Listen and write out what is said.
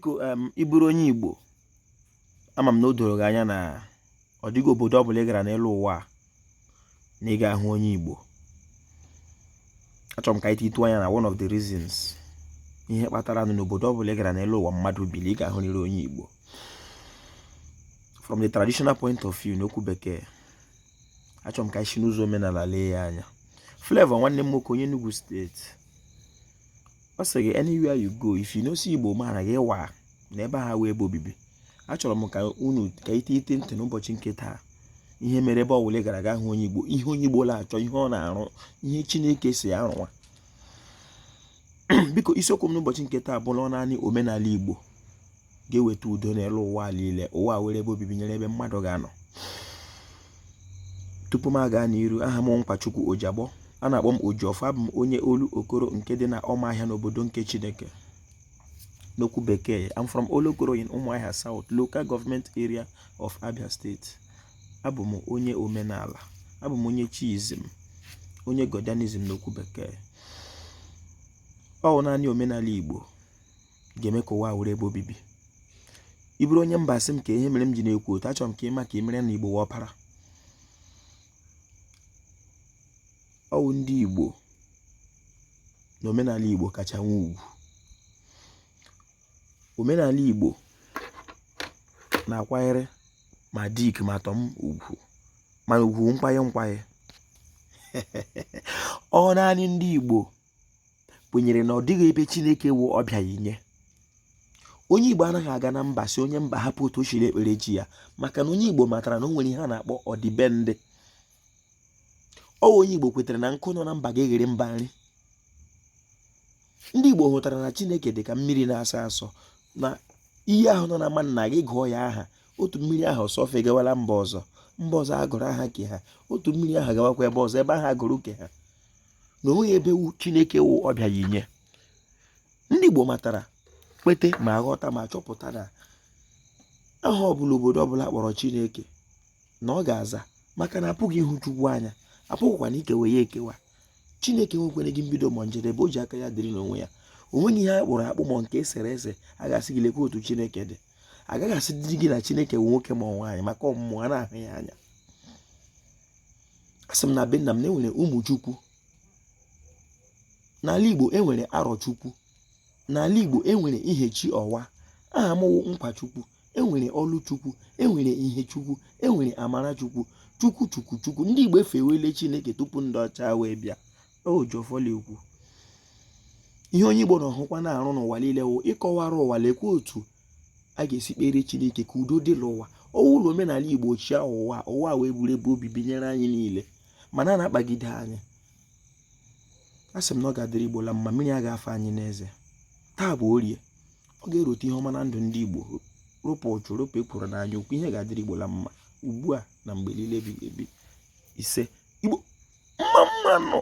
biko iburu onye Igbo ama m na o doro gị anya na ọ dịghị obodo ọ bụla ị gara n'elu ụwa na ị ga-ahụ onye Igbo. Achọrọ m ka anyị tụọ anya na one of the reasons ihe kpatara na n'obodo ọ bụla ị gara n'elu ụwa mmadụ bili ị ga-ahụrịrị onye Igbo. From the traditional point of view n'okwu bekee, achọrọ m ka anyị si n'ụzọ omenala lee ya anya. Flavor nwanne m nwoke onye Enugu steeti ọ sị gị anywhere you go if you know si Igbo mara gị wa na ebe ha wee ebe obibi. Achọrọ m ka unu ka ite ntị n'ụbọchị nke taa ihe mere ebe ọ wụle gara aga hụ onye Igbo, ihe onye Igbo na-achọ, ihe ọ na-arụ, ihe Chineke si arụwa. Biko isiokwu m n'ụbọchị nke taa bụ naanị omenala Igbo ga-eweta udo n'elu ụwa niile, ụwa were ebe obibi nyere ebe mmadụ ga-anọ. Tupu m aga n'iru, aha m Nkwachukwu Ojabọ, a na-akpọ m Ojiọfọ, abụ m onye Olu Okoro nke dị na Ọmahịa n'obodo nke Chineke n'okwu bekee. I'm from Olokoro in Umuahia South, local government area of Abia State. Abụ m onye omenala, abụ m onye chiism, onye Godianism n'okwu bekee. Ọ naanị omenala Igbo ga-eme ka ụwa were ebe obibi. Ị bụrụ onye mba sị m ka ihe mere m ji na-ekwu otu, achọrọ m ka ị ma ka ị mere na Igbo wọpara. Ọ ndị Igbo na omenala Igbo kacha nwe ugwu. Omenala Igbo na-akwanyere ma dik ma tọm ugwu, mana ugwu nkwanye. Ọ naanị ndị Igbo kwenyere na ọ dịghị ebe Chineke wụ ọbịa inye. Onye Igbo anaghị aga na mba si onye mba hapụ otu o siri ekpere chi ya, maka na onye Igbo matara na o nwere ihe a na-akpọ ọdịbendị. Onye Igbo kwetere na nkụ nọ na mba ga-eghere mba nri. Ndị Igbo hụtara na Chineke dị ka mmiri na-asọ asọ, na iyi ahụ nọ na mma nna gị gụọ ya aha, otu mmiri ahụ sọfe gawala mba ọzọ agụrụ aha ke ha, otu mmiri ahụ gawakwa ebe ọzọ ebe ahụ agụrụ ke ha, na onweghị ebe Chineke wụ ọbịa ya inye. Ndị Igbo matara, kwete ma ghọta ma chọpụta na aha ọbụla obodo ọbụla kpọrọ Chineke na ọ ga-aza, maka na apụghị ịhụ Chukwu anya, apụghịkwa na ikewe ya ekewa. Chineke nwekwere gị mbido ma njedebe, o ji aka ya dịrị n'onwe ya. O nweghị ihe akpụrụ akpụ ma nke esere ese a ga-asị gị lekwa otu Chineke dị. Agaghị asị dị gị na Chineke wụ nwoke ma nwaanyị maka ọmụmụ a na-ahụ ya anya. Asị m na be nna m na-enwere ụmụ Chukwu. N'ala Igbo enwere arọ Chukwu. N'ala Igbo enwere ihe chi ọwa. Aha m wụ Nkwachukwu. Enwere ọlụ Chukwu, enwere ihe Chukwu, enwere amara Chukwu, Chukwu. Ndị Igbo efewele Chineke tupu ndị ọcha wee bịa. Ojiọfọ ekwu. Ihe onye Igbo na-ahụkwa na-arụ n'ụwa niile wụ ịkọwara ụwa lekwa otu a ga-esi kpere Chineke ka udo dị n'ụwa. Ụlọ omenala Igbo chia ụwa wee buru ebe obibi nyere anyị niile, mana a na-akpagide anyị. Asị m na ọ ga-adịrị Igbo la mma, mmiri a ga-afọ anyị n'eze. Taa bụ Orie, ọ ga-erute ihe ọma na ndụ ndị Igbo. Rụpụ ụchụ, rụpụ ekworo n'anya okwu, ihe ga-adịrị Igbo la mma ugbu a na mgbe niile ebighị ebi. Ise Igbo mma nọ.